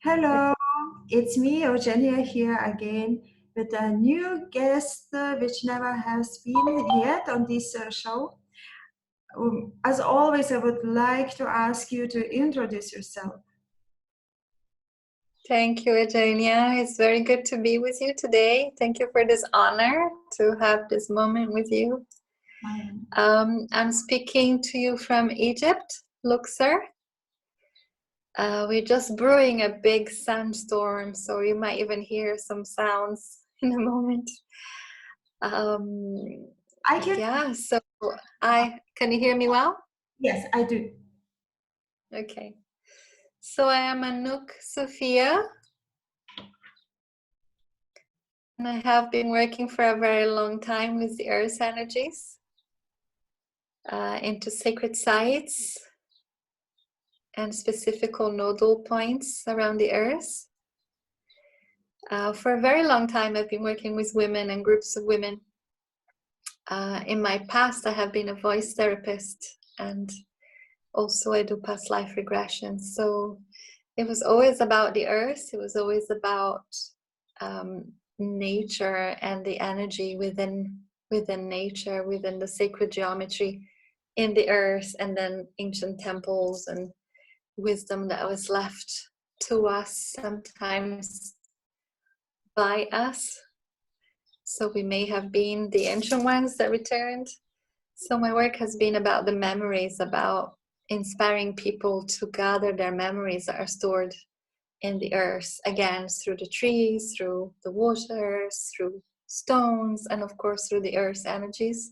Hello, it's me, Eugenija, here again with a new guest which never has been yet on this show. As always, I would like to ask you to introduce yourself. Thank you, Eugenia. It's very good to be with you today. Thank you for this honor to have this moment with you. I'm speaking to you from Egypt, Luxor. We're just brewing a big sandstorm, so you might even hear some sounds in a moment. I can. Yeah, so can you hear me well? Yes, I do. Okay. So I am Anouk Sophia. And I have been working for a very long time with the earth energies, into sacred sites and specific nodal points around the earth. For a very long time, I've been working with women and groups of women. In my past, I have been a voice therapist, and also I do past life regression. So it was always about the earth. It was always about nature and the energy within nature, within the sacred geometry in the earth, and then ancient temples and wisdom that was left to us, sometimes by us. So we may have been the ancient ones that returned. So my work has been about the memories, about inspiring people to gather their memories that are stored in the earth, again, through the trees, through the waters, through stones, and of course through the earth energies.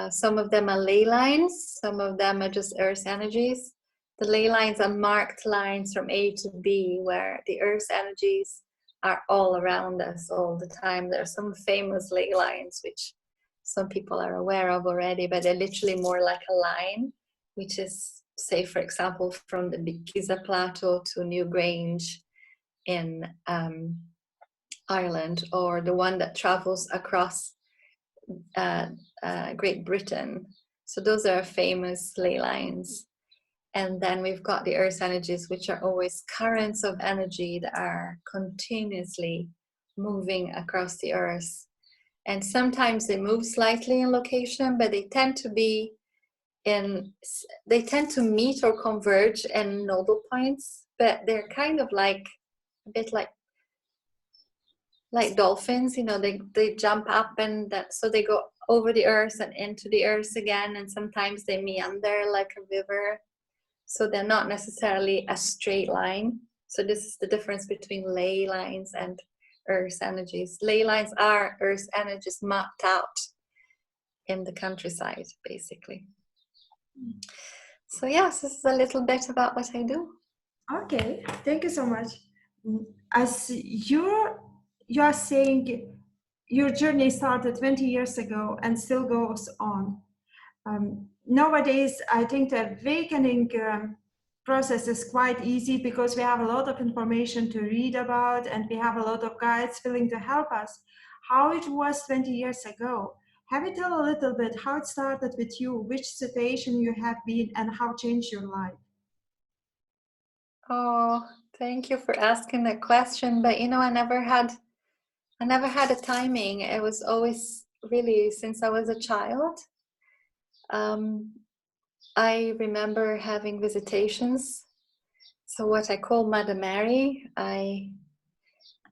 Some of them are ley lines, some of them are just earth energies. The ley lines are marked lines from A to B, where the earth energies are all around us all the time. There are some famous ley lines, which some people are aware of already, but they're literally more like a line, which is, say, for example, from the Giza Plateau to Newgrange in Ireland, or the one that travels across Great Britain. So those are famous ley lines. And then we've got the earth energies, which are always currents of energy that are continuously moving across the earth. And sometimes they move slightly in location, but they tend to be they tend to meet or converge in nodal points, but they're kind of like a bit like dolphins, they jump up, and so they go over the earth and into the earth again, and sometimes they meander like a river. So they're not necessarily a straight line. So this is the difference between ley lines and earth energies. Ley lines are earth energies mapped out in the countryside, basically. So yes, this is a little bit about what I do. Okay, thank you so much. As you are saying, your journey started 20 years ago and still goes on. Nowadays, I think the awakening process is quite easy because we have a lot of information to read about, and we have a lot of guides willing to help us. How it was 20 years ago? Have you tell a little bit how it started with you, which situation you have been, and how changed your life? Oh, thank you for asking that question. But I never had a timing. It was always really since I was a child. I remember having visitations. So what I call Mother Mary. I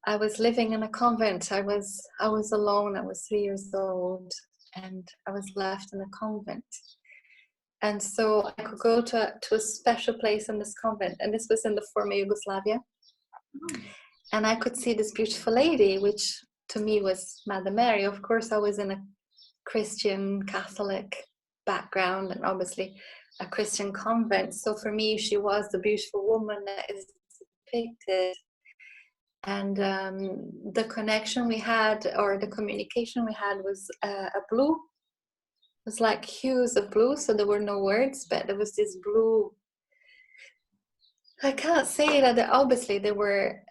was living in a convent. I was alone. I was 3 years old, and I was left in a convent. And so I could go to a special place in this convent, and this was in the former Yugoslavia. And I could see this beautiful lady, which to me was Mother Mary. Of course, I was in a Christian Catholic background, and obviously a Christian convent. So for me, she was the beautiful woman that is depicted. And the connection we had, or the communication we had, was a blue. It was like hues of blue, so there were no words, but there was this blue. I can't say that obviously they were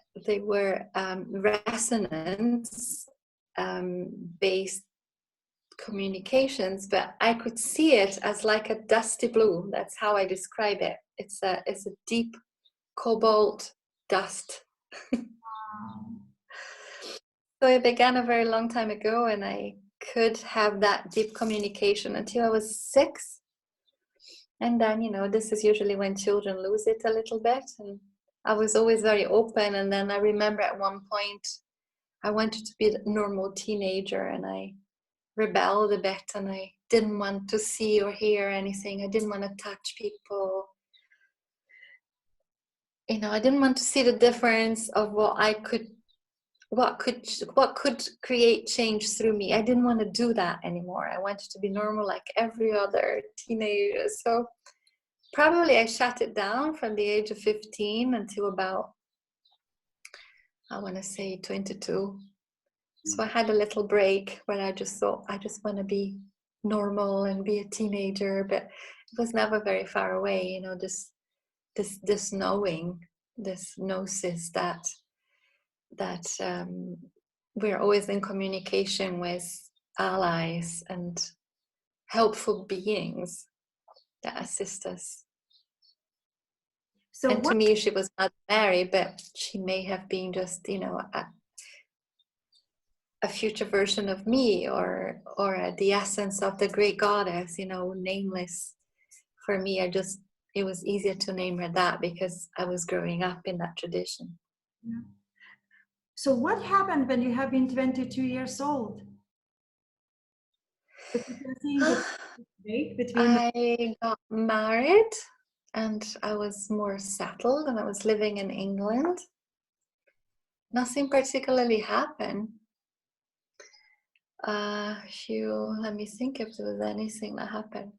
resonance based communications, but I could see it as like a dusty blue. That's how I describe it. It's a deep cobalt dust. Wow. So it began a very long time ago, and I could have that deep communication until I was 6. And then, this is usually when children lose it a little bit. And I was always very open. And then I remember at one point, I wanted to be a normal teenager, and I rebelled a bit, and I didn't want to see or hear anything. I didn't want to touch people. I didn't want to see the difference of what could create change through me. I didn't want to do that anymore. I wanted to be normal like every other teenager. So probably I shut it down from the age of 15 until about, I want to say 22. So I had a little break where I just thought, I just want to be normal and be a teenager, but it was never very far away, this knowing, this gnosis that we're always in communication with allies and helpful beings that assist us. So And to me, she was not Mary, but she may have been just, a future version of me, or the essence of the great goddess, nameless. For me, it was easier to name her that because I was growing up in that tradition. Yeah. So what happened when you have been 22 years old? I got married, and I was more settled, and I was living in England. Nothing particularly happened. Let me think if there was anything that happened.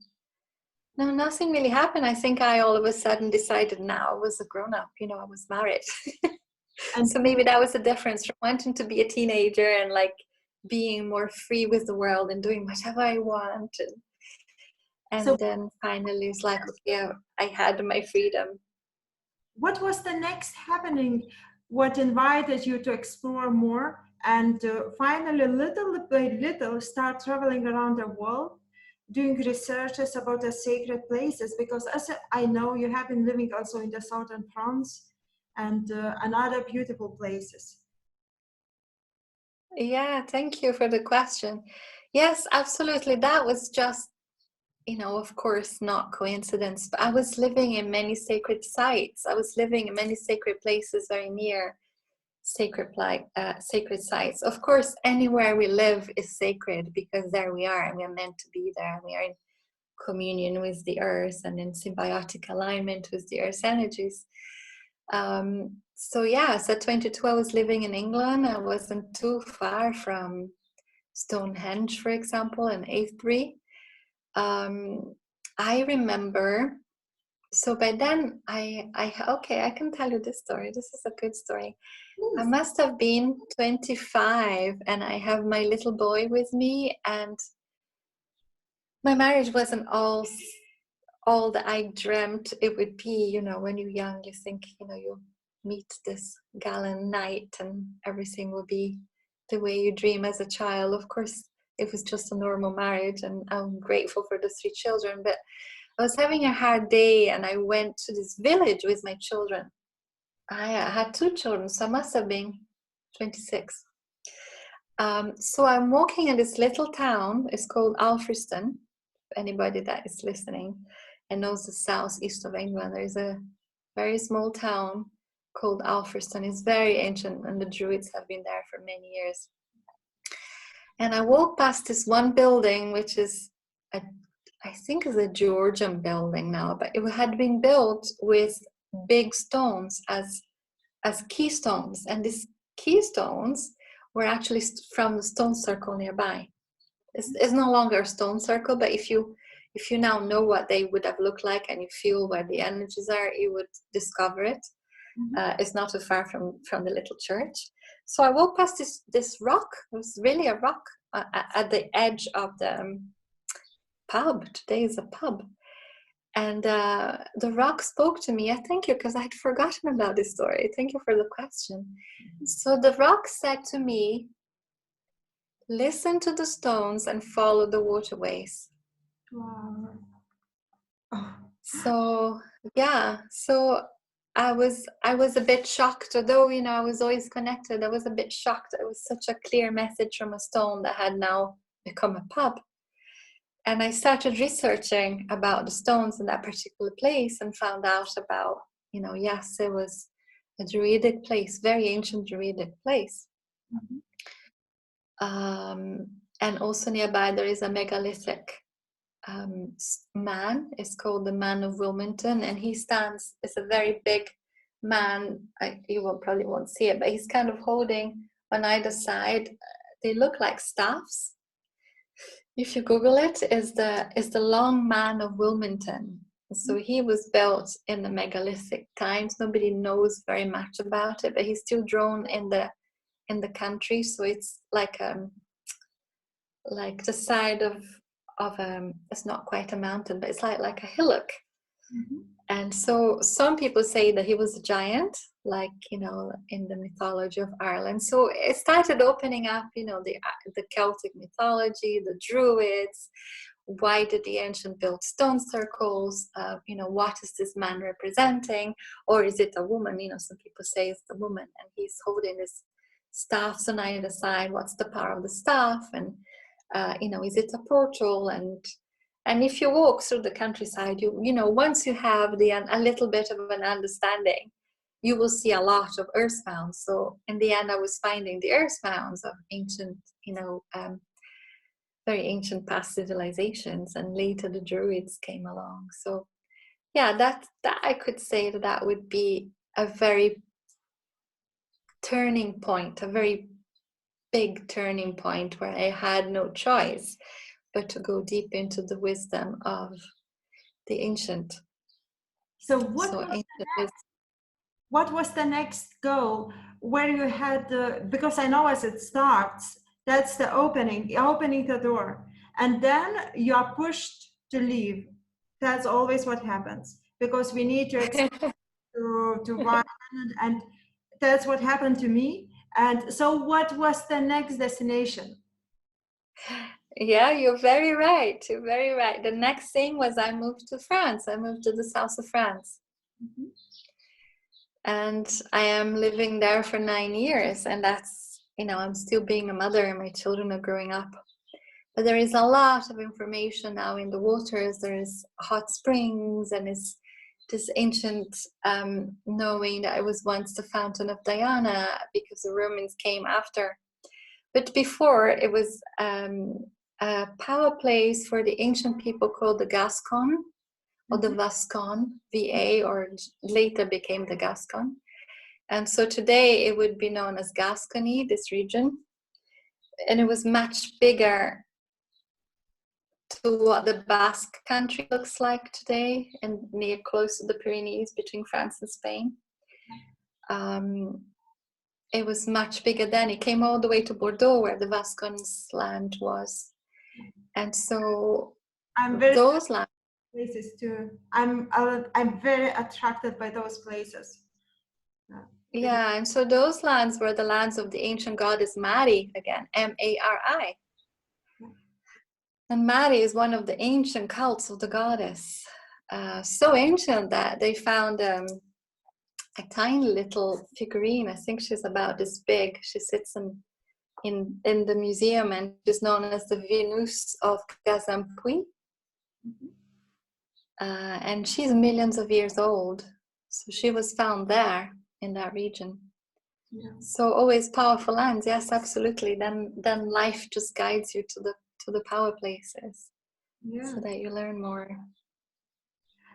No, nothing really happened. I think I all of a sudden decided now I was a grown-up, I was married. And so maybe that was the difference from wanting to be a teenager and like being more free with the world and doing whatever I want. And then finally it's like, okay, I had my freedom. What was the next happening? What invited you to explore more and finally, little by little, start traveling around the world, doing researches about the sacred places? Because as I know, you have been living also in the southern France and other beautiful places. Yeah, thank you for the question. Yes, absolutely. That was just, of course, not coincidence, but I was living in many sacred sites. I was living in many sacred places very near sacred sites. Of course, anywhere we live is sacred because there we are and we are meant to be there. We are in communion with the earth and in symbiotic alignment with the earth's energies. So at 22 I was living in England. I wasn't too far from Stonehenge, for example, in Avebury. I remember, so by then I can tell you this story. This is a good story. I must have been 25 and I have my little boy with me, and my marriage wasn't all that I dreamt it would be. When you're young, you think, you meet this gallant knight and everything will be the way you dream as a child. Of course, it was just a normal marriage, and I'm grateful for the 3 children, but I was having a hard day and I went to this village with my children. I had 2 children, so I must have been 26. So I'm walking in this little town. It's called Alfriston. Anybody that is listening and knows the southeast of England, there is a very small town called Alfriston. It's very ancient, and the Druids have been there for many years. And I walked past this one building, which is, I think is a Georgian building now, but it had been built with big stones as keystones, and these keystones were actually from the stone circle nearby. It's no longer a stone circle, but if you now know what they would have looked like and you feel where the energies are, you would discover it. Mm-hmm. It's not too far from the little church. So I walked past this rock. It was really a rock at the edge of the pub. Today is a pub. And the rock spoke to me. I thank you, because I had forgotten about this story. Thank you for the question. So the rock said to me, listen to the stones and follow the waterways. Wow. Oh. So I was a bit shocked, although, you know, I was always connected. I was a bit shocked. It was such a clear message from a stone that had now become a pub. And I started researching about the stones in that particular place and found out about, you know, yes, it was a druidic place, very ancient druidic place. Mhm. And also nearby there is a megalithic man. It's called the Man of Wilmington, and he stands, it's a very big man. You probably won't see it, but he's kind of holding on either side, they look like staffs. If you Google it, is the Long Man of Wilmington. So he was built in the megalithic times. Nobody knows very much about it, but he's still drawn in the country. So it's like the side of it's not quite a mountain, but it's like a hillock. Mhm. And so some people say that he was a giant, like, you know, in the mythology of Ireland. So it started opening up, you know, the Celtic mythology, the Druids. Why did the ancient build stone circles? You know, what is this man representing? Or is it a woman? You know, some people say it's a woman, and he's holding this staffs on either side. What's the power of the staff? And you know, is it a portal? And if you walk through the countryside, you know, once you have a little bit of an understanding, you will see a lot of earth mounds. So in the end, I was finding the earth mounds of ancient, you know, very ancient past civilizations, and later the Druids came along. So yeah, that I could say that would be a very turning point, a very big turning point where I had no choice but to go deep into the wisdom of the ancient. So So ancient is, what was the next goal where you had because I know as it starts, that's the opening the door, and then you are pushed to leave. That's always what happens, because we need to run, and that's what happened to me. And so what was the next destination? yeah, you're very right. You're very right. The next thing was I moved to France. I moved to the south of France. Mhm. And I am living there for 9 years. And that's, you know, I'm still being a mother and my children are growing up. But there is a lot of information now in the waters. There is hot springs, and it's this ancient knowing that it was once the fountain of Diana because the Romans came after. But before, it was a power place for the ancient people called the Gascon, or the Vascon, VA, or later became the Gascon. And so today it would be known as Gascony, this region. And it was much bigger to what the Basque country looks like today, and near close to the Pyrenees between France and Spain. It was much bigger then. It came all the way to Bordeaux, where the Vascons' land was. And so I'm very those lands, places too. I'm very attracted by those places. yeah, and so those lands were the lands of the ancient goddess Mari, again, Mari. And Mari is one of the ancient cults of the goddess. So ancient that they found a tiny little figurine. I think she's about this big. She sits in the museum, and she's known as the Venus of Gazampuy. And she's millions of years old. So she was found there in that region. Yeah. So always powerful lands, yes, absolutely. Then life just guides you to the power places, Yeah. so that you learn more.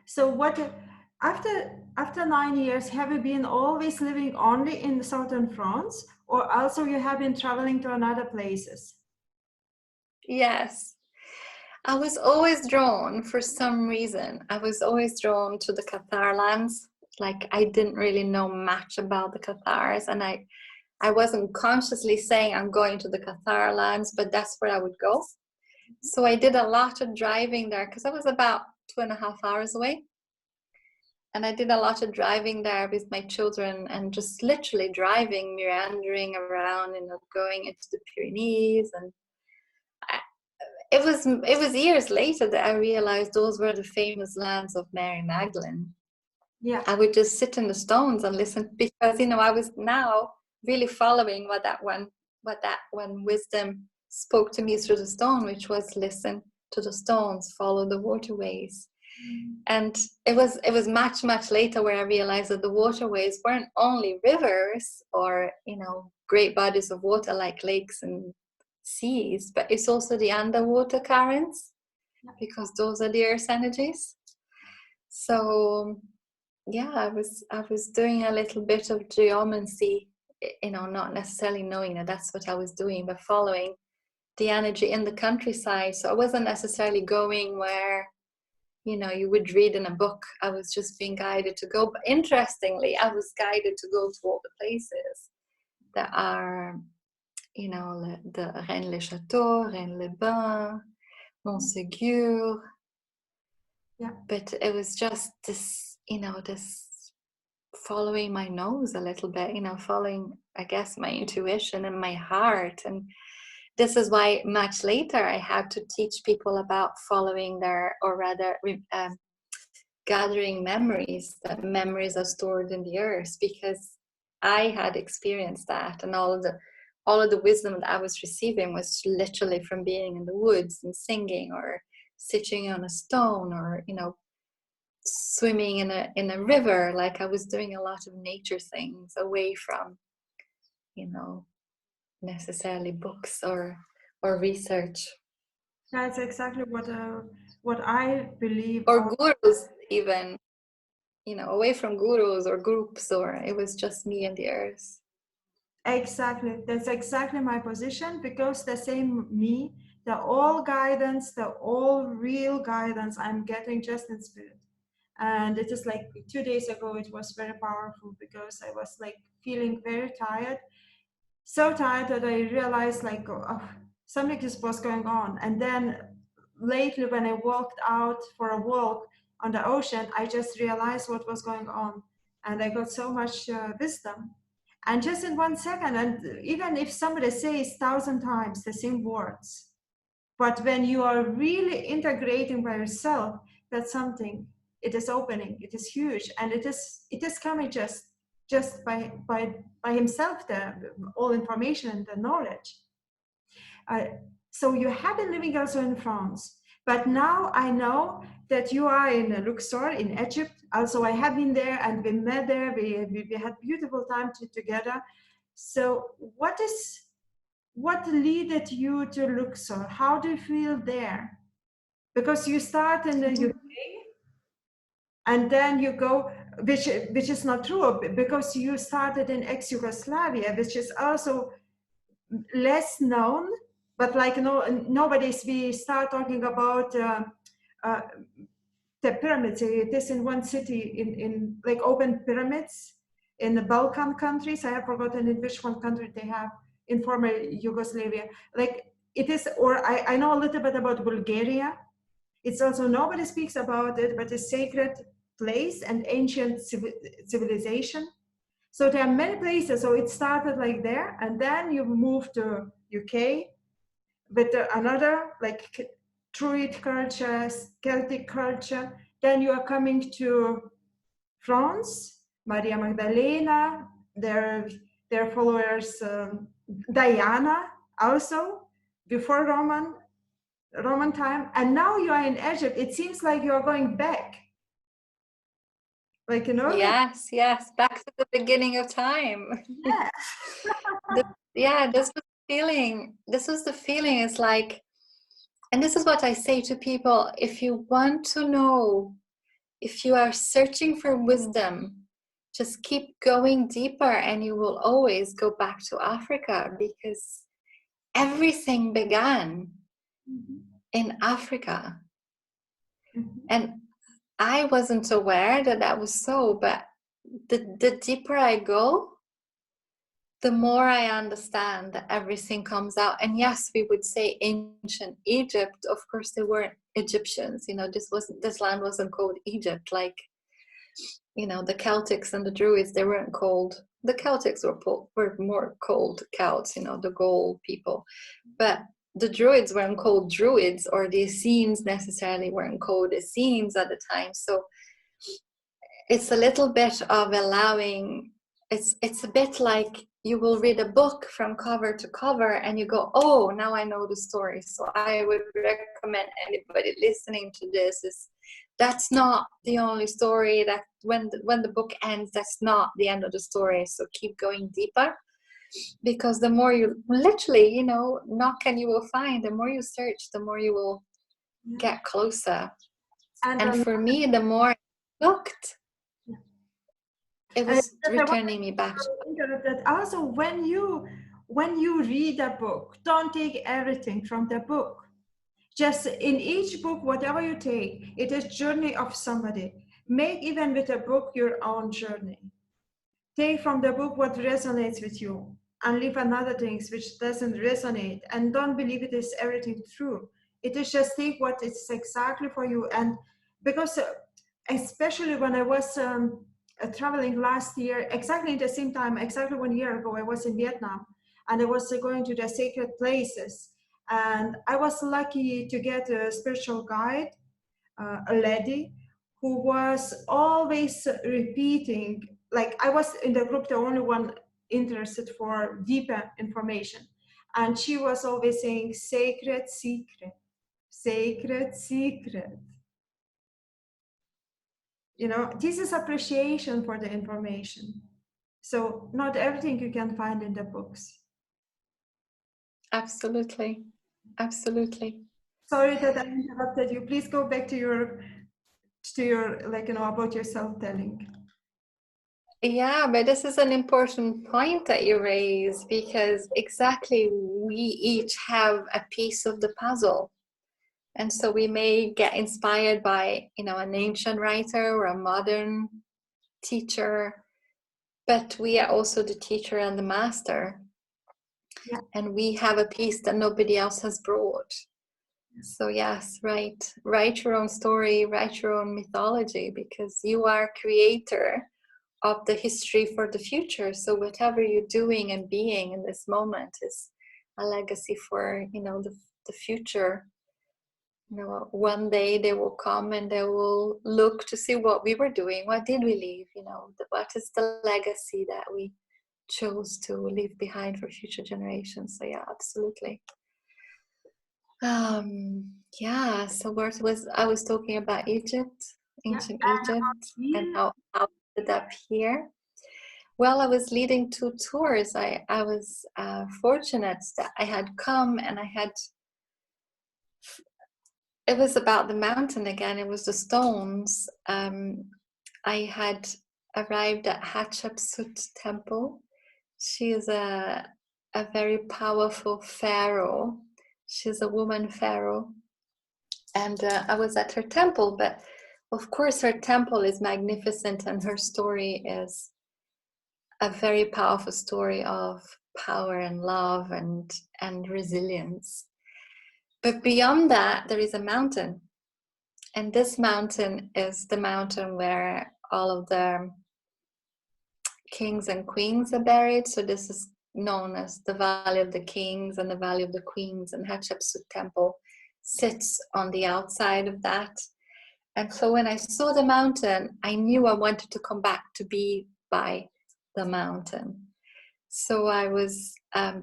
So what after 9 years, have you been always living only in southern France, or also you have been traveling to another places? Yes, I was always drawn, for some reason, I was always drawn to the Cathar lands. Like, I didn't really know much about the Cathars, and I wasn't consciously saying I'm going to the Cathar lands, but that's where I would go. So I did a lot of driving there, because I was about 2.5 hours away. And I did a lot of driving there with my children, and just literally driving, meandering around, you know, going into the Pyrenees. And it was years later that I realized those were the famous lands of Mary Magdalene. Yeah. I would just sit in the stones and listen, because, I was now really following what that one wisdom spoke to me through the stone, which was listen to the stones, follow the waterways. And it was much, much later where I realized that the waterways weren't only rivers or, great bodies of water like lakes and seas, but it's also the underwater currents, because those are the earth energies. So yeah, I was doing a little bit of geomancy, not necessarily knowing that that's what I was doing, but following the energy in the countryside. So I wasn't necessarily going where, you would read in a book. I was just being guided to go. But interestingly, I was guided to go to all the places that are, the Rennes-le-Château, Rennes-les-Bains, Montségur. Yeah. But it was just this, this following my nose a little bit, following, I guess, my intuition and my heart. And this is why much later I had to teach people about following their, or rather gathering memories, that memories are stored in the earth, because I had experienced that, and all of the wisdom that I was receiving was literally from being in the woods and singing, or sitting on a stone, or swimming in a river. Like I was doing a lot of nature things away from necessarily books or research, That's exactly what I believe. or gurus even, away from gurus or groups, or it was just me and the earth. Exactly. That's exactly my position, because the same me, the all guidance, the all real guidance I'm getting just in spirit. And it is like 2 days ago, it was very powerful, because I was like feeling very tired, so tired that I realized like, oh, something was going on. And then lately, when I walked out for a walk on the ocean, I just realized what was going on. And I got so much wisdom. And just in 1 second, and even if somebody says 1,000 times the same words, but when you are really integrating by yourself, that's something, it is opening, it is huge, and it is coming just by himself, the all information and the knowledge. uh, so you have been living also in France, but now I know that you are in Luxor in Egypt. Also, I have been there and we met there. We had beautiful time together. So what led you to Luxor? How do you feel there? Because you start in the UK and then you go, which is not true, because you started in ex-Yugoslavia, which is also less known, but like nobody's, we start talking about uh, the pyramids. It is in one city in like open pyramids in the Balkan countries. I have forgotten in which one country they have in former Yugoslavia. Like it is, or I know a little bit about Bulgaria. It's also, nobody speaks about it, but a sacred place and ancient civilization. So there are many places. So it started like there, and then you move to UK with another like Druid culture, Celtic culture. Then you are coming to France, Maria Magdalena, their followers, Diana also before Roman time, and now you are in Egypt. It seems like you are going back, like Yes, back to the beginning of time. yeah. This was the feeling. It's like, and this is what I say to people: if you want to know, if you are searching for wisdom, just keep going deeper and you will always go back to Africa, because everything began in Africa. And I wasn't aware that that was so, but the deeper I go, the more I understand that everything comes out. And yes, we would say ancient Egypt. Of course, they weren't Egyptians. This land wasn't called Egypt. Like, the Celtics and the Druids, they weren't called. The Celtics were more called Celts. The Gaul people, but the Druids weren't called Druids, or the Essenes necessarily weren't called Essenes at the time. So it's a little bit of allowing, it's a bit like you will read a book from cover to cover and you go, oh, now I know the story. So I would recommend anybody listening to this is that's not the only story, that when the book ends, that's not the end of the story. So keep going deeper, because the more you literally, you know, knock and you will find, the more you search, the more you will get closer. And for me, the more I looked, it was returning me back. That also, when you read a book, don't take everything from the book. Just in each book, whatever you take, it is journey of somebody. Make even with a book your own journey. Take from the book what resonates with you, and leave another things which doesn't resonate. And don't believe it is everything true. It is just take what is exactly for you. And because especially when I was traveling last year, exactly at the same time, exactly 1 year ago, I was in Vietnam, and I was going to the sacred places. And I was lucky to get a spiritual guide, a lady who was always repeating, like I was in the group, the only one interested for deeper information. And she was always saying, sacred secret, sacred secret. You know, this is appreciation for the information. So not everything you can find in the books. Absolutely. Absolutely. Sorry that I interrupted you. Please go back to your like, you know, about your self-telling. Yeah, but this is an important point that you raise, because exactly, we each have a piece of the puzzle. And so we may get inspired by, you know, an ancient writer or a modern teacher, but we are also the teacher and the master. Yeah. And we have a piece that nobody else has brought. So yes, write your own story, write your own mythology, because you are creator of the history for the future. So whatever you're doing and being in this moment is a legacy for, you know, the future. You know, one day they will come and they will look to see what we were doing, what did we leave, you know, what is the legacy that we chose to leave behind for future generations. So yeah, absolutely. Yeah, so what was I was talking about Egypt, ancient Egypt, and how I ended up here. Well, I was leading 2 tours. I was fortunate that I had come, and it was about the mountain again. It was the stones. I had arrived at Hatshepsut temple. She is a very powerful pharaoh. She's a woman pharaoh. And I was at her temple, but of course her temple is magnificent, and her story is a very powerful story of power and love and resilience. But beyond that, there is a mountain. And this mountain is the mountain where all of the kings and queens are buried. So this is known as the Valley of the Kings and the Valley of the Queens, and Hatshepsut temple sits on the outside of that. And so when I saw the mountain, I knew I wanted to come back to be by the mountain. So I was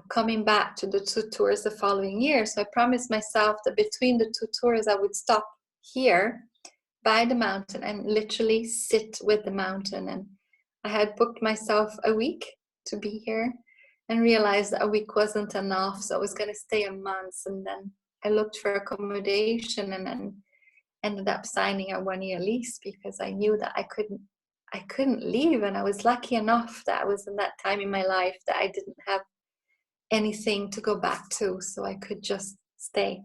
coming back to the 2 tours the following year. So I promised myself that between the 2 tours, I would stop here by the mountain and literally sit with the mountain. And I had booked myself a week to be here and realized that a week wasn't enough. So I was going to stay a month. And then I looked for accommodation and then ended up signing a 1-year lease, because I knew that I couldn't leave. And I was lucky enough that I was in that time in my life that I didn't have anything to go back to, so I could just stay.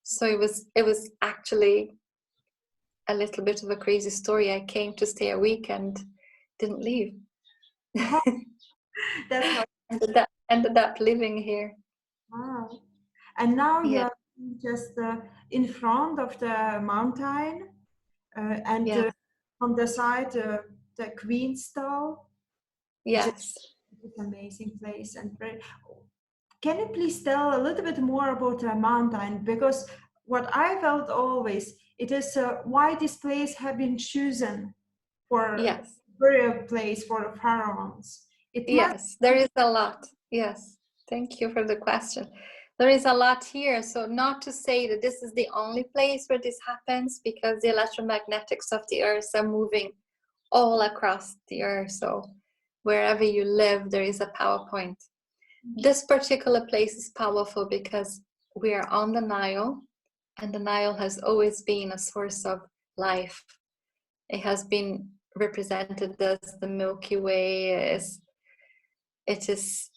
So it was actually a little bit of a crazy story. I came to stay a week and didn't leave. That's how ended up living here. wow. And now Yeah. you're just in front of the mountain, and Yeah. from the side, the Queen's Stall. Yes. It's an amazing place. And can you please tell a little bit more about the mountain? Because what I felt always, it is why this place have been chosen for Yes. burial place for the pharaohs. It must. Yes, there is a lot. Yes, thank you for the question. There is a lot here. So not to say that this is the only place where this happens, because the electromagnetics of the earth are moving all across the earth. So wherever you live, there is a power point. This particular place is powerful because we are on the Nile, and the Nile has always been a source of life. It has been represented as the Milky Way. It is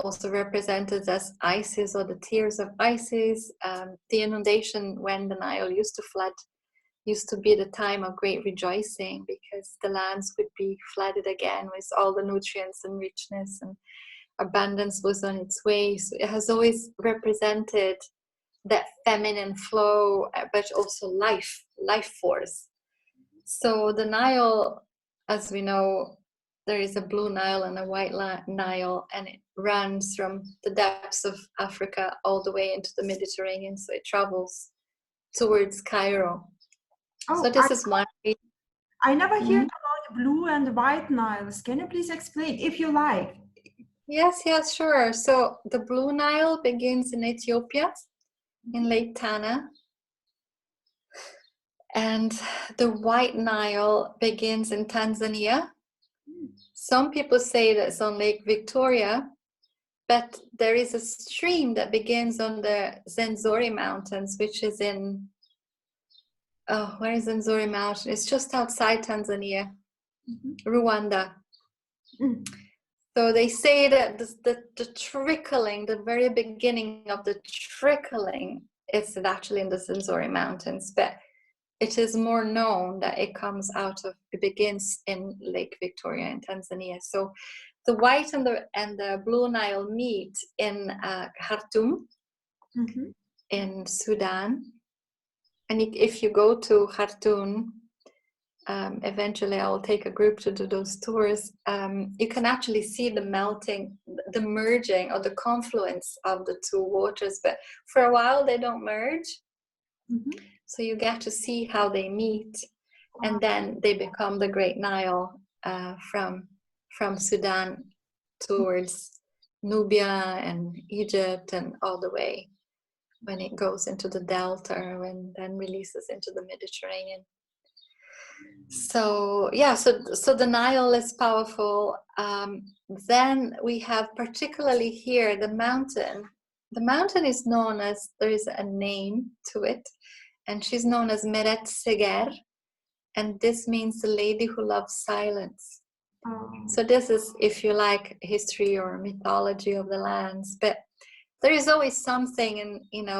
also represented as Isis, or the tears of Isis. The inundation when the Nile used to flood used to be the time of great rejoicing, because the lands would be flooded again with all the nutrients and richness, and abundance was on its way. So it has always represented that feminine flow, but also life force. So the Nile, as we know, there is a blue Nile and a white Nile, and it runs from the depths of Africa all the way into the Mediterranean. So it travels towards Cairo. Oh, So this is one. I never heard about the blue and the white Niles. Can you please explain, if you like? Yes, sure. So the blue Nile begins in Ethiopia, in Lake Tana. And the white Nile begins in Tanzania. Some people say that it's on Lake Victoria, but there is a stream that begins on the Zenzori Mountains, which is in, where is Zenzori Mountain? It's just outside Tanzania, Rwanda. So they say that the trickling, the very beginning of the trickling, is actually in the Zenzori Mountains, but it is more known that it begins in Lake Victoria in Tanzania. So the white and the blue Nile meet in Khartoum, in Sudan. And if you go to Khartoum, eventually I will take a group to do those tours. You can actually see the melting, the merging, or the confluence of the two waters. But for a while they don't merge. So you get to see how they meet, and then they become the Great Nile, from Sudan towards Nubia and Egypt, and all the way when it goes into the Delta and then releases into the Mediterranean. So so the Nile is powerful. Then we have, particularly here, the mountain. The mountain is known as, there is a name to it, and she's known as Meret Seger, and this means the lady who loves silence. So this is, if you like, history or mythology of the lands, but there is always something in,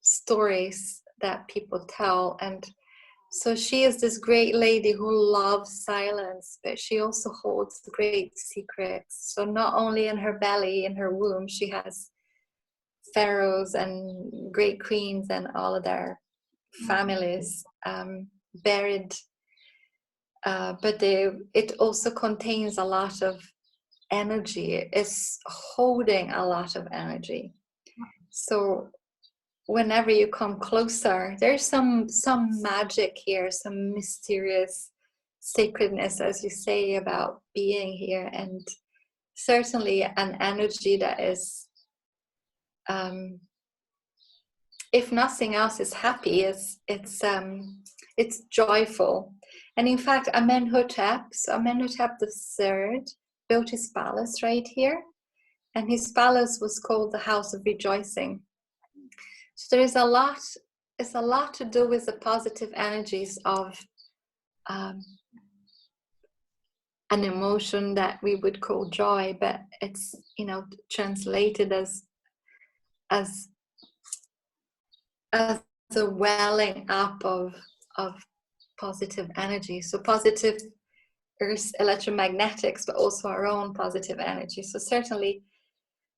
stories that people tell. And so she is this great lady who loves silence, but she also holds great secrets. So not only in her belly, in her womb, she has pharaohs and great queens and all of their families buried, but it also contains a lot of energy. It's holding a lot of energy. So whenever you come closer, there's some magic here, some mysterious sacredness, as you say, about being here, and certainly an energy that is, if nothing else, is happy. It's joyful. And in fact, Amenhotep III built his palace right here, and his palace was called the House of Rejoicing. So there is a lot. It's a lot to do with the positive energies of an emotion that we would call joy, but it's translated as a welling up of positive energy. So positive Earth's electromagnetics, but also our own positive energy. So certainly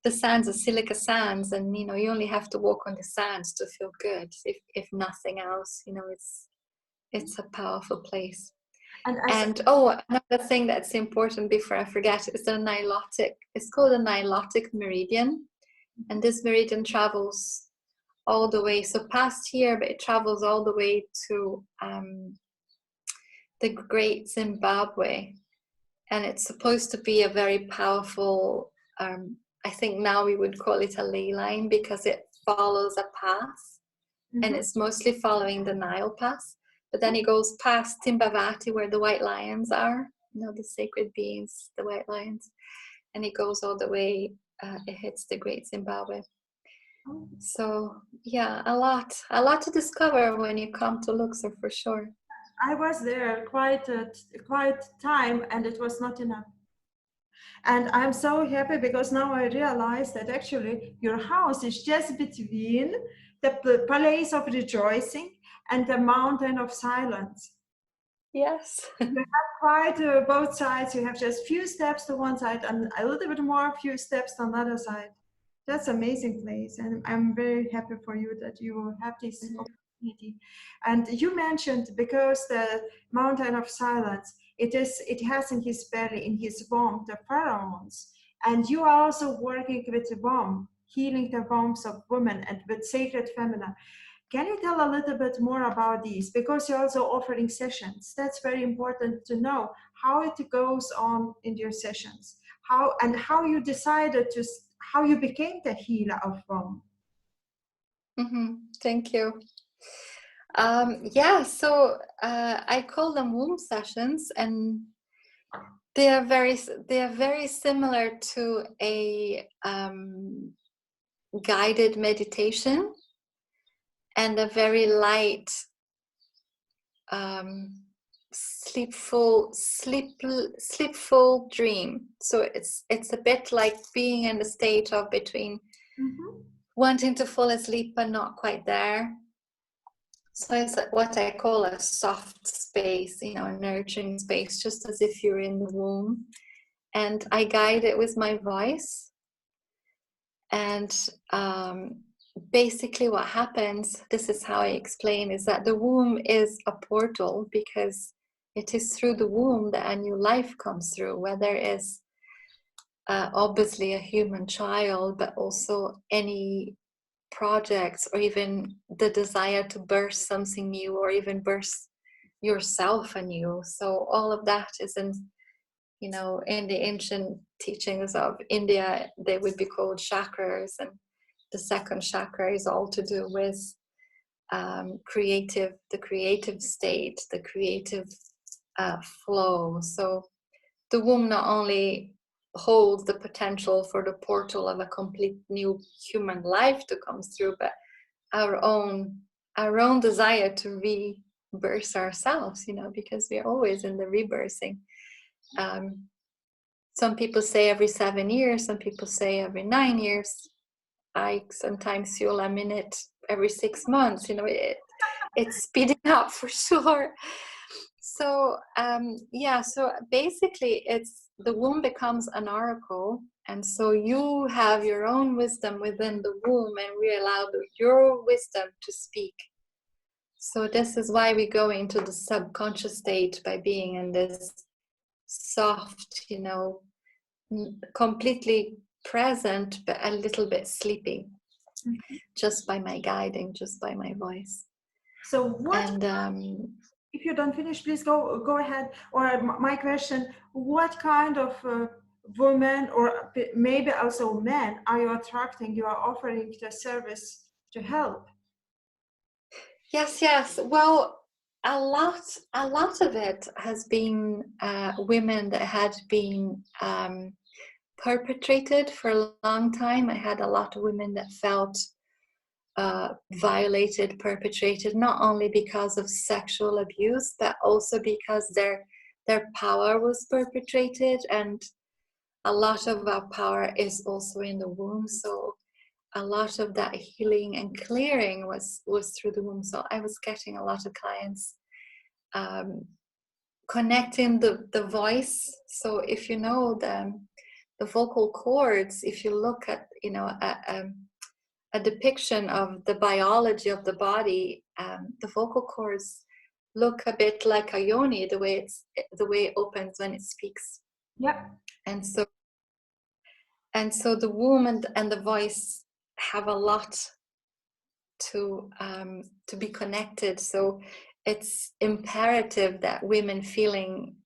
the sands are silica sands, and you only have to walk on the sands to feel good. If nothing else, it's a powerful place. And another thing that's important before I forget is the Nilotic. It's called the Nilotic meridian, and this meridian travels all the way, so past here, but it travels all the way to the Great Zimbabwe, and it's supposed to be a very powerful, I think now we would call it a ley line, because it follows a path, and it's mostly following the Nile path, but then it goes past Timbavati, where the white lions are, the sacred beings, the white lions, and it goes all the way, it hits the Great Zimbabwe. So yeah, a lot to discover when you come to Luxor, for sure. I was there quite time, and it was not enough. And I'm so happy because now I realize that actually your house is just between the place of rejoicing and the mountain of silence. Yes. You have quite both sides. You have just few steps to one side and a little bit more, few steps to another side. That's amazing place, and I'm very happy for you that you have this opportunity. And you mentioned, because the mountain of silence, it has in his belly, in his womb, the pheromones, and you are also working with the womb, healing the wombs of women and with sacred feminine. Can you tell a little bit more about these? Because you're also offering sessions. That's very important to know how it goes on in your sessions, how you decided to, how you became the healer of womb. Thank you. So I call them womb sessions, and they are very similar to a guided meditation and a very light, sleepful dream. So it's a bit like being in the state of between wanting to fall asleep but not quite there. So it's what I call a soft space, a nurturing space, just as if you're in the womb. And I guide it with my voice. And basically what happens, this is how I explain, is that the womb is a portal, because it is through the womb that a new life comes through, whether it's obviously a human child, but also any projects, or even the desire to birth something new, or even birth yourself anew. So all of that is in the ancient teachings of India, they would be called chakras, and the second chakra is all to do with the creative state, the creative flow. So the womb not only holds the potential for the portal of a complete new human life to come through, but our own desire to rebirth ourselves, because we're always in the rebirthing. Some people say every 7 years, some people say every 9 years. I sometimes feel I'm in it every 6 months. It's speeding up for sure. So so basically it's the womb becomes an oracle, and so you have your own wisdom within the womb, and we allow your wisdom to speak. So this is why we go into the subconscious state, by being in this soft, completely present but a little bit sleepy, just by my guiding, just by my voice. So what, and if you don't finish, please go ahead. Or my question, what kind of women, or maybe also men, are you attracting, you are offering the service to help? Yes. Well, a lot of it has been women that had been perpetrated for a long time. I had a lot of women that felt violated, perpetrated, not only because of sexual abuse, but also because their power was perpetrated, and a lot of our power is also in the womb. So a lot of that healing and clearing was through the womb. So I was getting a lot of clients connecting the voice. So if you know the vocal cords, if you look at a depiction of the biology of the body, the vocal cords look a bit like a yoni, the way it opens when it speaks. Yeah. And so the womb and the voice have a lot to be connected. So it's imperative that women feeling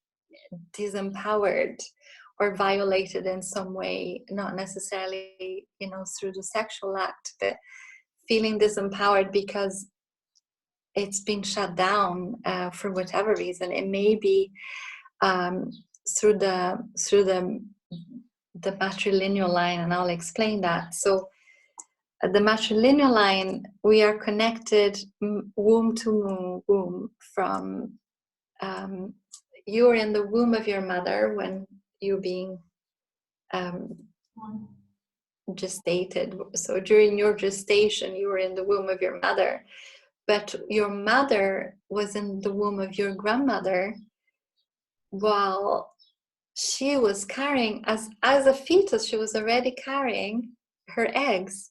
disempowered or violated in some way, not necessarily, through the sexual act, but feeling disempowered because it's been shut down for whatever reason. It may be through the matrilineal line, and I'll explain that. So the matrilineal line, we are connected womb to womb from you're in the womb of your mother when you're being gestated. So during your gestation, you were in the womb of your mother, but your mother was in the womb of your grandmother while she was carrying, as a fetus, she was already carrying her eggs.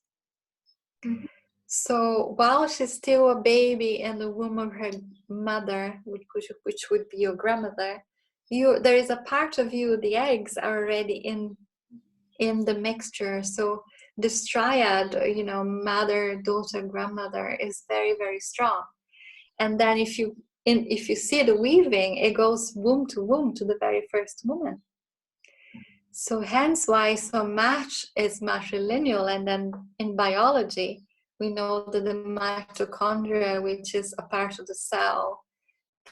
Mm-hmm. So while she's still a baby in the womb of her mother, which would be your grandmother, there is a part of you, the eggs are already in the mixture. So this triad, mother, daughter, grandmother, is very, very strong. And then if you see the weaving, it goes womb to womb to the very first woman. So hence why so much is matrilineal. And then in biology, we know that the mitochondria, which is a part of the cell,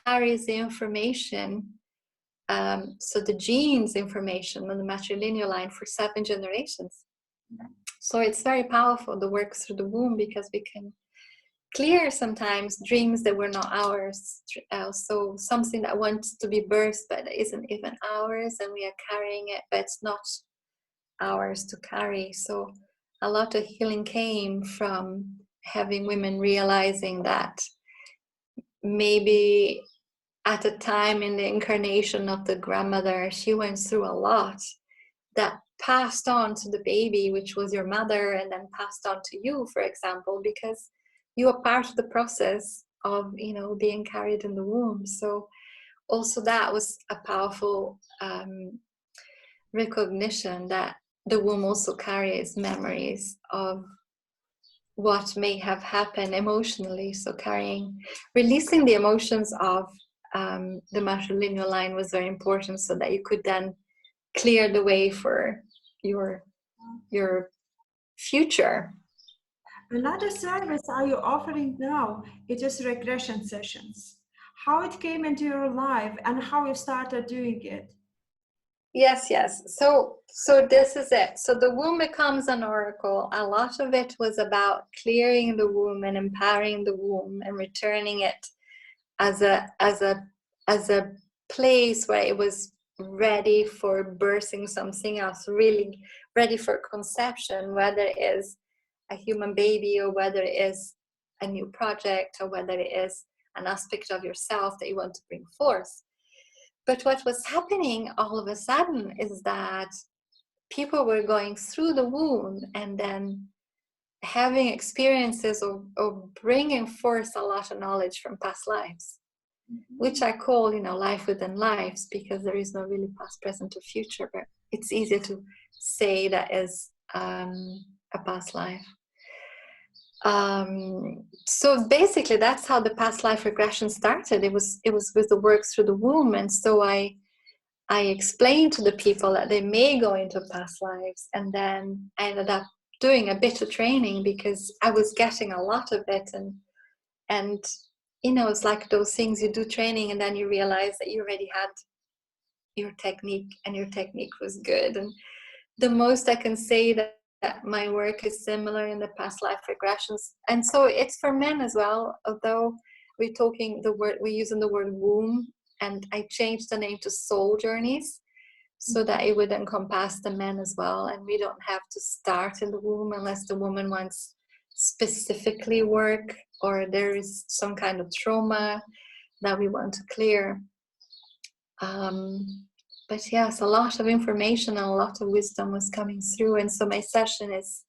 carries the information, so the genes information on the matrilineal line for 7 generations. So it's very powerful, the work through the womb, because we can clear sometimes dreams that were not ours. So something that wants to be birthed but isn't even ours, and we are carrying it, but it's not ours to carry. So a lot of healing came from having women realizing that maybe at a time in the incarnation of the grandmother, she went through a lot that passed on to the baby, which was your mother, and then passed on to you, for example, because you are part of the process of, being carried in the womb. So also that was a powerful recognition that the womb also carries memories of what may have happened emotionally. So releasing the emotions of the matrilineal line was very important, so that you could then clear the way for your future. Another service are you offering now? It is regression sessions. How it came into your life and how you started doing it? Yes. So this is it. So the womb becomes an oracle. A lot of it was about clearing the womb and empowering the womb and returning it as a place where it was ready for birthing something else, really ready for conception, whether it is a human baby or whether it is a new project or whether it is an aspect of yourself that you want to bring forth. But what was happening all of a sudden is that people were going through the womb and then having experiences of bringing forth a lot of knowledge from past lives, which I call, life within lives, because there is no really past, present, or future, but it's easier to say that is a past life. So basically that's how the past life regression started. It was with the work through the womb. And so I explained to the people that they may go into past lives, and then I ended up doing a bit of training because I was getting a lot of it, and it's like those things you do training and then you realize that you already had your technique and your technique was good. And the most I can say that my work is similar in the past life regressions, and so it's for men as well, although we're using the word womb, and I changed the name to soul journeys so that it would encompass the men as well, and we don't have to start in the womb unless the woman wants specifically work or there is some kind of trauma that we want to clear. But yes, a lot of information and a lot of wisdom was coming through. And so my session is,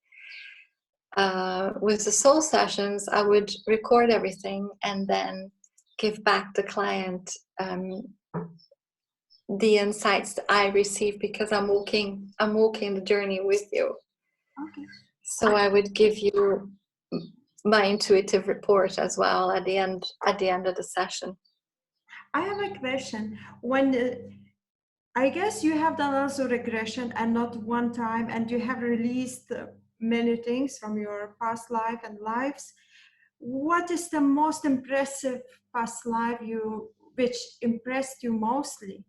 with the soul sessions, I would record everything and then give back the client the insights that I receive, because I'm walking the journey with you. Okay. So I would give you my intuitive report as well at the end of the session. I have a question. I guess you have done also regression and not one time, and you have released many things from your past life and lives. What is the most impressive past life which impressed you mostly?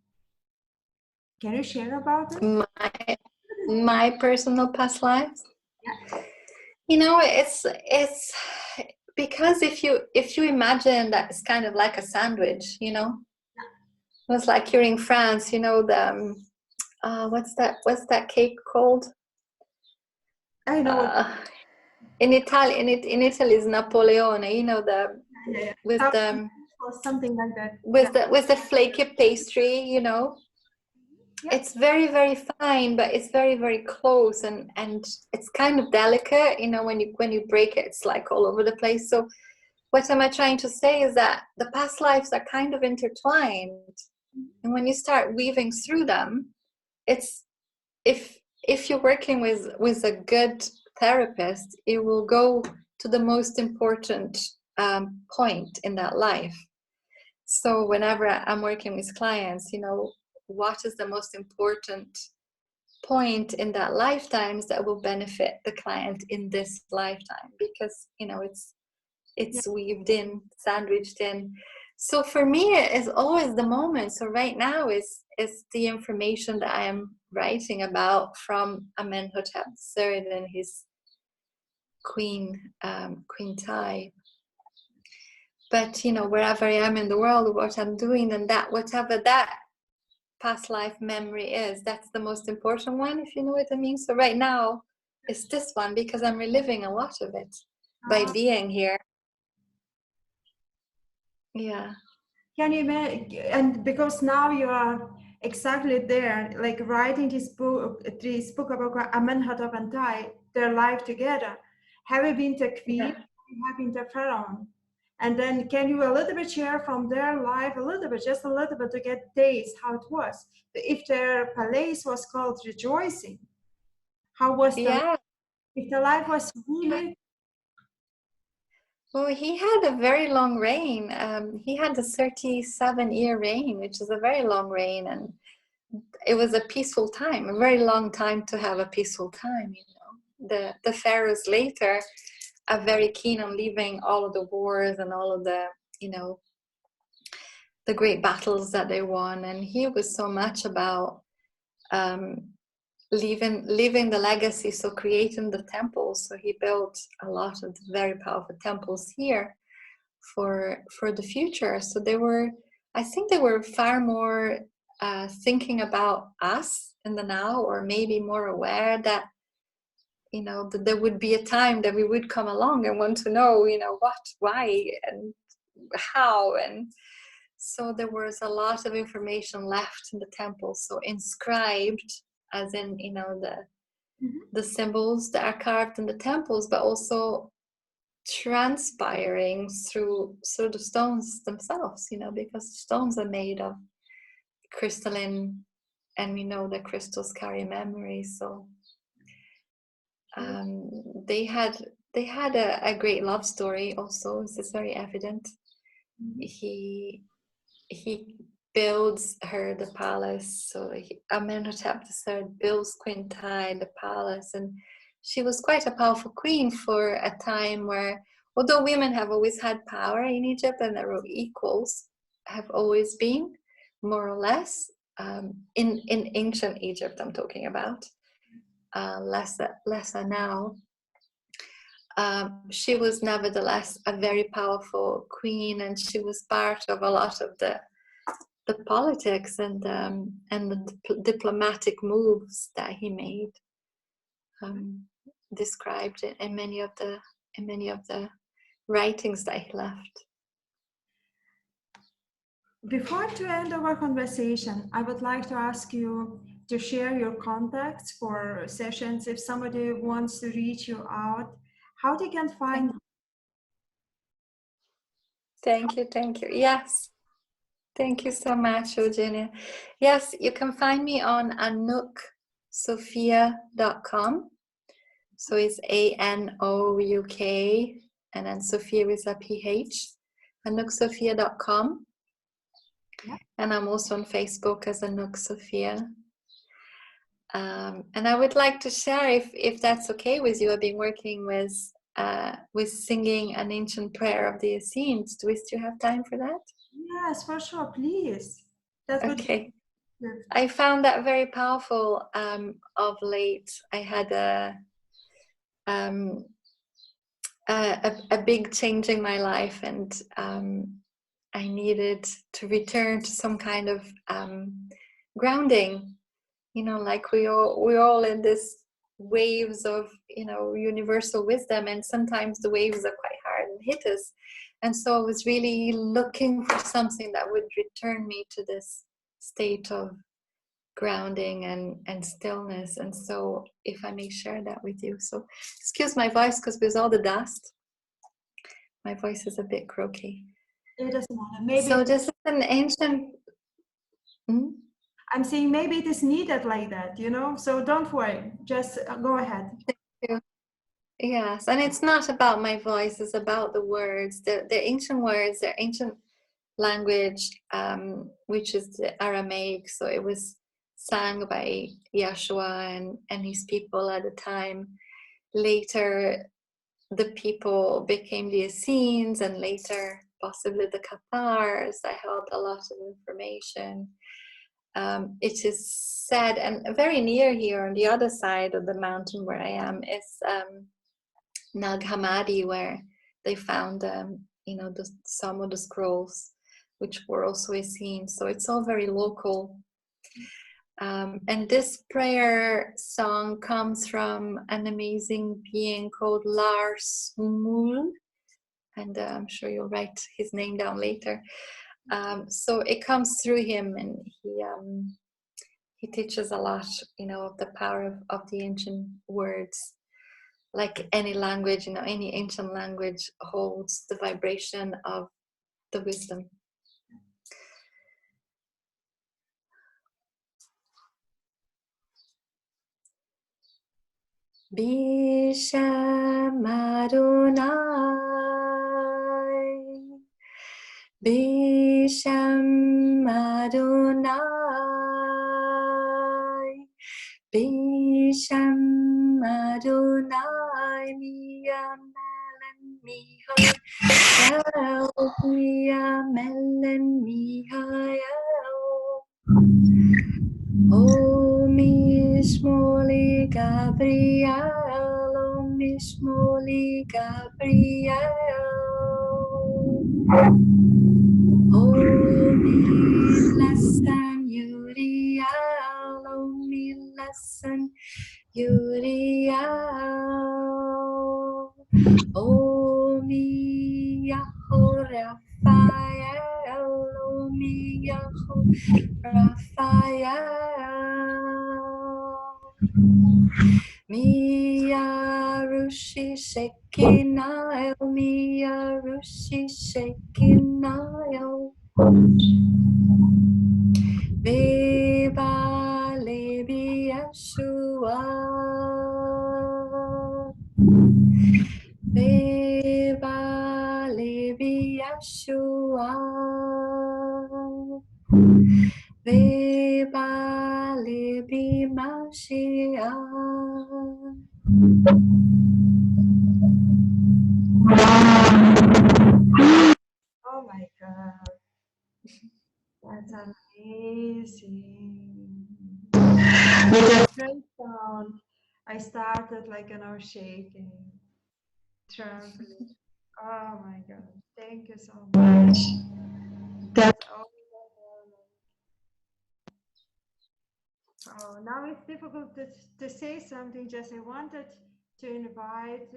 Can you share about it? My personal past lives? Yeah. You know, it's because if you imagine that it's kind of like a sandwich, you know, it's like you're in France, you know, the what's that cake called? I know. In Italy is Napoleone, you know, Yeah. with the Or something like that. with the flaky pastry, you know. Yeah. It's very, very fine, but it's very, very close, and it's kind of delicate, you know. When you break it, it's like all over the place. So what am I trying to say is that the past lives are kind of intertwined, and when you start weaving through them, it's if you're working with a good therapist, it will go to the most important point in that life. So whenever I'm working with clients, you know, what is the most important point in that lifetimes that will benefit the client in this lifetime? Because, you know, it's weaved in, sandwiched in. So for me, it's always the moment. So right now is the information that I am writing about from Amenhotep III and his Queen Thai. But, you know, wherever I am in the world, what I'm doing, and that whatever that past life memory is, that's the most important one, if you know what I mean. So right now it's this one because I'm reliving a lot of it by being here. Yeah. Can you imagine? And because now you are exactly there, like writing this book about Amenhotep and Thai, their life together. Have you been the queen? Yeah. Have been the pharaoh? And then can you a little bit share from their life, a little bit, just a little bit, to get taste how it was? If their palace was called rejoicing, how was the Yeah. if the life was really? Well, he had a very long reign. He had a 37-year reign, which is a very long reign, and it was a peaceful time, a very long time to have a peaceful time. You know, the pharaohs later are very keen on leaving all of the wars and all of the, you know, the great battles that they won, and he was so much about leaving the legacy, so creating the temples. So he built a lot of very powerful temples here for the future. So I think they were far more thinking about us in the now, or maybe more aware that, you know, that there would be a time that we would come along and want to know, you know, what, why, and how. And so there was a lot of information left in the temple, so inscribed, as in, you know, the symbols that are carved in the temples, but also transpiring through the stones themselves, you know, because the stones are made of crystalline, and we know that crystals carry memory. So they had a great love story also. This is very evident. He builds her the palace. So Amenhotep III builds Queen Thai the palace, and she was quite a powerful queen for a time where, although women have always had power in Egypt and there were equals, have always been, more or less, in ancient Egypt I'm talking about, lesser now. She was nevertheless a very powerful queen, and she was part of a lot of the politics and the diplomatic moves that he made, described in many of the writings that he left. Before to end our conversation, I would like to ask you to share your contacts for sessions. If somebody wants to reach you out, how they can find you? Thank you. Yes. Thank you so much, Eugenija. Yes, you can find me on anouksophia.com. So it's ANOUK and then Sophia with a PH, AnoukSophia.com. Yeah. And I'm also on Facebook as Anouk Sophia. And I would like to share, if that's okay with you, I've been working with singing an ancient prayer of the Essenes. Do you have time for that? Yes, for sure, please. That would Okay. be good. I found that very powerful of late. I had a big change in my life, and I needed to return to some kind of grounding. You know, like we're all in this waves of, you know, universal wisdom, and sometimes the waves are quite hard and hit us. And so I was really looking for something that would return me to this state of grounding and stillness. And so if I may share that with you. So excuse my voice, because with all the dust, my voice is a bit croaky. It doesn't matter. Maybe So this is an ancient... I'm saying maybe it is needed like that, you know, so don't worry, just go ahead. Yes, and it's not about my voice, it's about the words. They're ancient words, they're ancient language, which is the Aramaic. So it was sung by Yeshua and his people at the time. Later, the people became the Essenes, and later possibly the Cathars. I held a lot of information. It is said, and very near here on the other side of the mountain where I am is Nag Hammadi, where they found some of the scrolls, which were also Essenes. So it's all very local. And this prayer song comes from an amazing being called Lars Mool, and I'm sure you'll write his name down later. So it comes through him, and he teaches a lot, you know, of the power of the ancient words. Like any language, you know, any ancient language holds the vibration of the wisdom. Bisham Adonai, Bisham Adonai, Bisham Adonai, Miyamelan Mihael, Miyamelan Mihael. O Mishmoli Gabriel, O Mishmoli Gabriel, O Milasan Uriel, O Milasan Uriel, O Miyaho Raphael, O Miyaho Raphael, Mia Rushi Shekinah, Mia Rushi Shekinah, Beba Lebi Yeshua, Beba Lebi Yeshua, Beba Lebi Mashiach. Oh my God, that's amazing. With a great sound, I started like, you know, shaking, trembling. Oh my God, thank you so much. That's oh, now it's difficult to say something. Just I wanted to invite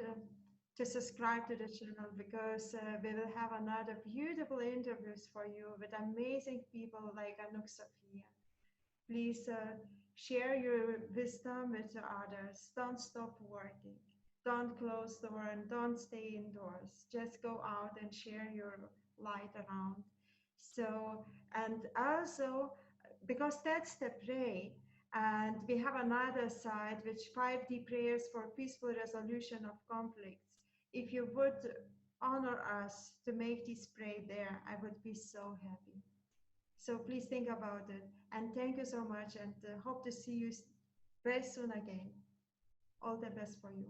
to subscribe to the channel because we will have another beautiful interviews for you with amazing people like Anouk Sophia. Please share your wisdom with others. Don't stop working. Don't close the door and don't stay indoors. Just go out and share your light around. So, and also, because that's the pray, and we have another side, which 5D prayers for peaceful resolution of conflicts. If you would honor us to make this spray there, I would be so happy. So please think about it. And thank you so much, and hope to see you very soon again. All the best for you.